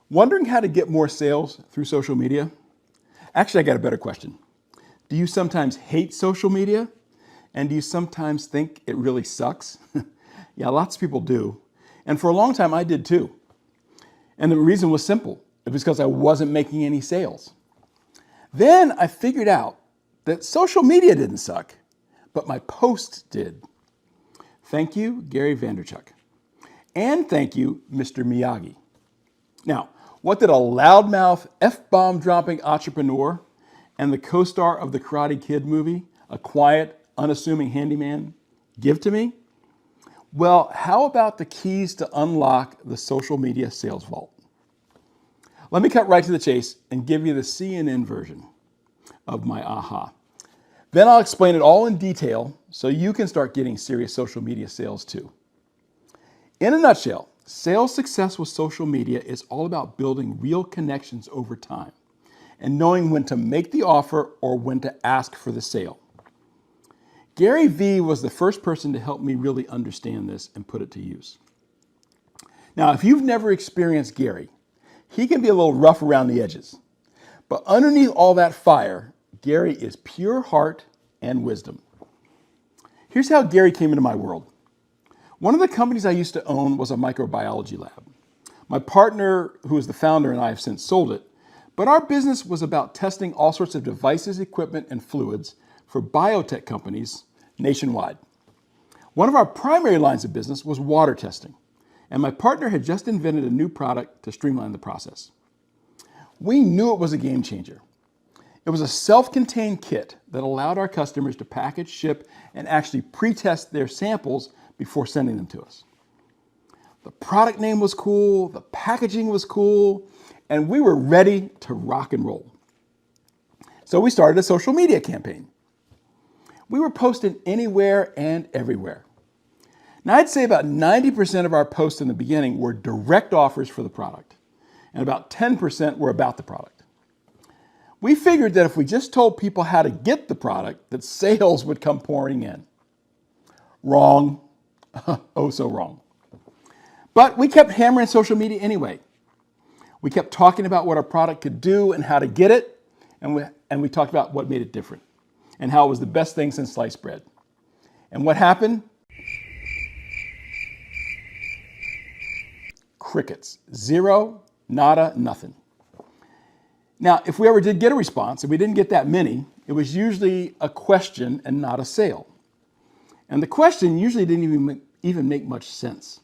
Wondering how to get more sales through social media? Actually, I got a better question. Do you sometimes hate social media? And do you sometimes think it really sucks? Yeah, lots of people do. And for a long time, I did too. And the reason was simple. It was because I wasn't making any sales. Then I figured out that social media didn't suck, but my posts did. Thank you, 𝐬𝐮𝐬𝐫𝐞. And thank you, Mr. Miyagi. Now, what did a loudmouth, F-bomb dropping entrepreneur and the co-star of the Karate Kid movie, a quiet, unassuming handyman, give to me? Well, how about the keys to unlock the social media sales vault? Let me cut right to the chase and give you the CNN version of my aha. Then I'll explain it all in detail so you can start getting serious social media sales too. In a nutshell, sales success with social media is all about building real connections over time and knowing when to make the offer or when to ask for the sale. Gary Vee was the first person to help me really understand this and put it to use. Now, if you've never experienced Gary, he can be a little rough around the edges, but underneath all that fire, Gary is pure heart and wisdom. Here's how Gary came into my world. One of the companies I used to own was a microbiology lab. My partner, who is the founder, and I have since sold it, but our business was about testing all sorts of devices, equipment, and fluids for biotech companies nationwide. One of our primary lines of business was water testing, and my partner had just invented a new product to streamline the process. We knew it was a game changer. It was a self-contained kit that allowed our customers to package, ship, and actually pre-test their samples before sending them to us. The product name was cool, the packaging was cool, and we were ready to rock and roll. So we started a social media campaign. We were posting anywhere and everywhere. Now I'd say about 90% of our posts in the beginning were direct offers for the product, and about 10% were about the product. We figured that if we just told people how to get the product, that sales would come pouring in. Wrong. Oh, so wrong. But we kept hammering social media anyway. We kept talking about what our product could do and how to get it, and we talked about what made it different and how it was the best thing since sliced bread. And what happened? Crickets. Zero, nada, nothing. Now, if we ever did get a response, and we didn't get that many, it was usually a question and not a sale. And the question usually didn't even make much sense.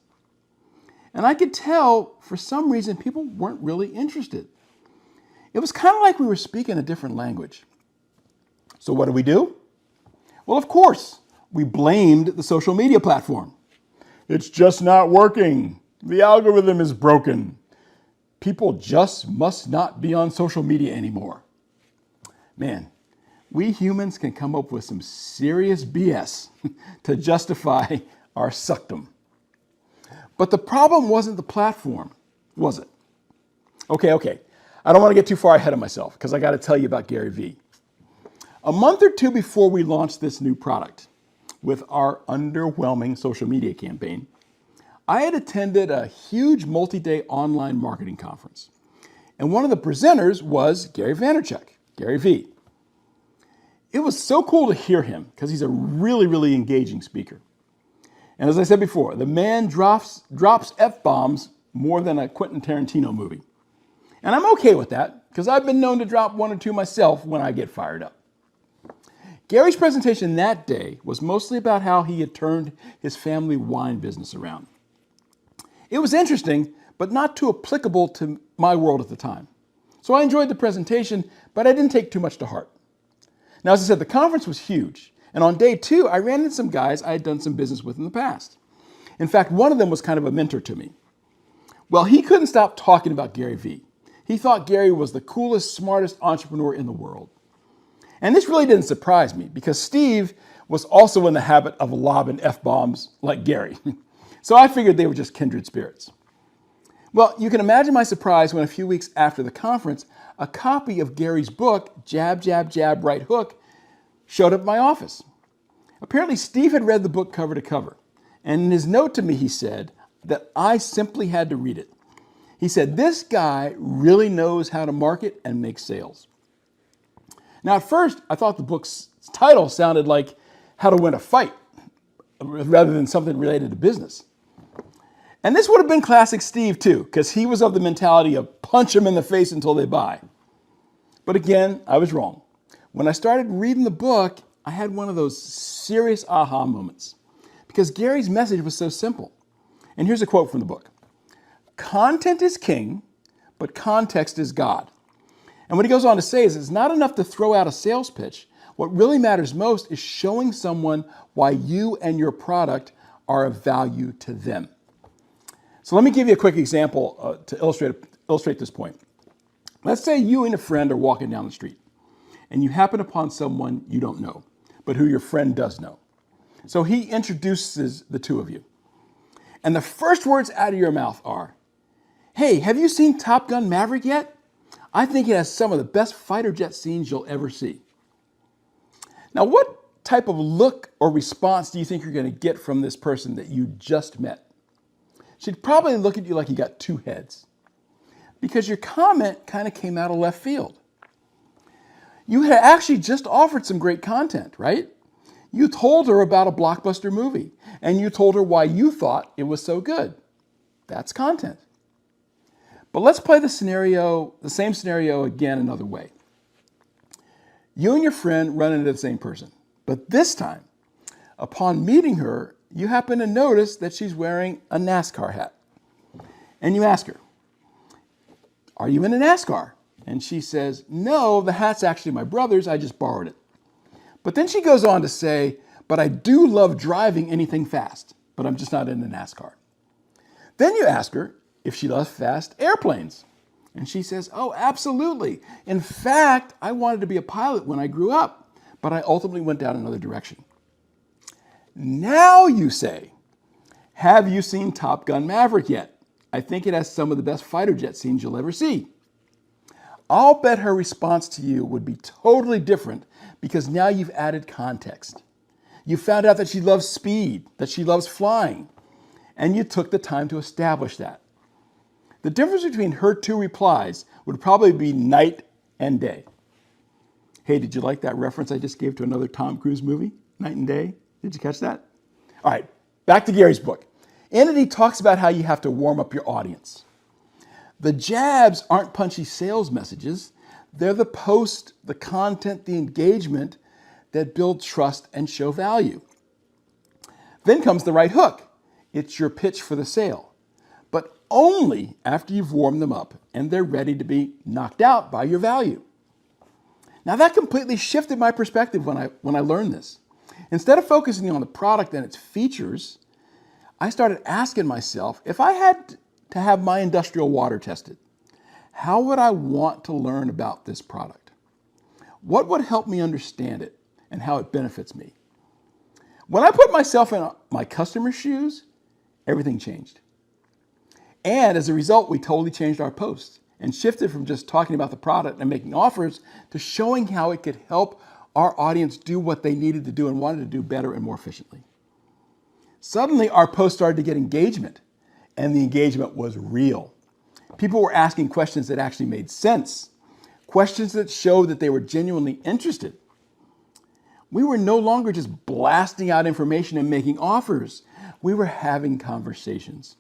And I could tell, for some reason, people weren't really interested. It was kind of like we were speaking a different language. So what did we do? Well, of course, we blamed the social media platform. It's just not working. The algorithm is broken. People just must not be on social media anymore. Man, we humans can come up with some serious BS to justify our suckdom. But the problem wasn't the platform, was it? Okay. I don't want to get too far ahead of myself because I got to tell you about Gary Vee. A month or two before we launched this new product with our underwhelming social media campaign, I had attended a huge multi-day online marketing conference. And one of the presenters was 𝐬𝐿𝐵𝐿𝐿, Gary Vee. It was so cool to hear him because he's a really engaging speaker. And as I said before, the man drops F-bombs more than a Quentin Tarantino movie. And I'm okay with that because I've been known to drop one or two myself when I get fired up. Gary's presentation that day was mostly about how he had turned his family wine business around. It was interesting, but not too applicable to my world at the time. So I enjoyed the presentation, but I didn't take too much to heart. Now, as I said, the conference was huge. And on day 2, I ran into some guys I had done some business with in the past. In fact, one of them was kind of a mentor to me. Well, he couldn't stop talking about Gary Vee. He thought Gary was the coolest, smartest entrepreneur in the world. And this really didn't surprise me because Steve was also in the habit of lobbing F-bombs like Gary. So I figured they were just kindred spirits. Well, you can imagine my surprise when a few weeks after the conference, a copy of Gary's book, Jab, Jab, Jab, Right Hook, showed up at my office. Apparently, Steve had read the book cover to cover. And in his note to me, he said that I simply had to read it. He said, this guy really knows how to market and make sales. Now, at first, I thought the book's title sounded like How to Win a Fight, rather than something related to business. And this would have been classic Steve too, because he was of the mentality of punch them in the face until they buy. But again, I was wrong. When I started reading the book, I had one of those serious aha moments, because Gary's message was so simple. And here's a quote from the book. Content is king, but context is God. And what he goes on to say is it's not enough to throw out a sales pitch. What really matters most is showing someone why you and your product are of value to them. So let me give you a quick example to illustrate this point. Let's say you and a friend are walking down the street and you happen upon someone you don't know, but who your friend does know. So he introduces the two of you. And the first words out of your mouth are, hey, have you seen Top Gun Maverick yet? I think it has some of the best fighter jet scenes you'll ever see. Now, what type of look or response do you think you're going to get from this person that you just met? She'd probably look at you like you got two heads, because your comment kind of came out of left field. You had actually just offered some great content, right? You told her about a blockbuster movie, and you told her why you thought it was so good. That's content. But let's play the same scenario again another way. You and your friend run into the same person, but this time, upon meeting her, you happen to notice that she's wearing a NASCAR hat. And you ask her, are you into NASCAR? And she says, no, the hat's actually my brother's, I just borrowed it. But then she goes on to say, but I do love driving anything fast, but I'm just not into NASCAR. Then you ask her if she loves fast airplanes. And she says, oh, absolutely. In fact, I wanted to be a pilot when I grew up, but I ultimately went down another direction. Now you say, have you seen Top Gun Maverick yet? I think it has some of the best fighter jet scenes you'll ever see. I'll bet her response to you would be totally different, because now you've added context. You found out that she loves speed, that she loves flying, and you took the time to establish that. The difference between her two replies would probably be night and day. Hey, did you like that reference I just gave to another Tom Cruise movie, Night and Day? Did you catch that? All right, back to Gary's book. In it, he talks about how you have to warm up your audience. The jabs aren't punchy sales messages. They're the post, the content, the engagement that build trust and show value. Then comes the right hook. It's your pitch for the sale, but only after you've warmed them up and they're ready to be knocked out by your value. Now that completely shifted my perspective when I learned this. Instead of focusing on the product and its features, I started asking myself, if I had to have my industrial water tested, how would I want to learn about this product? What would help me understand it and how it benefits me? When I put myself in my customer's shoes, everything changed. And as a result, we totally changed our posts and shifted from just talking about the product and making offers to showing how it could help our audience do what they needed to do and wanted to do better and more efficiently. Suddenly, our posts started to get engagement, and the engagement was real. People were asking questions that actually made sense, questions that showed that they were genuinely interested. We were no longer just blasting out information and making offers. We were having conversations.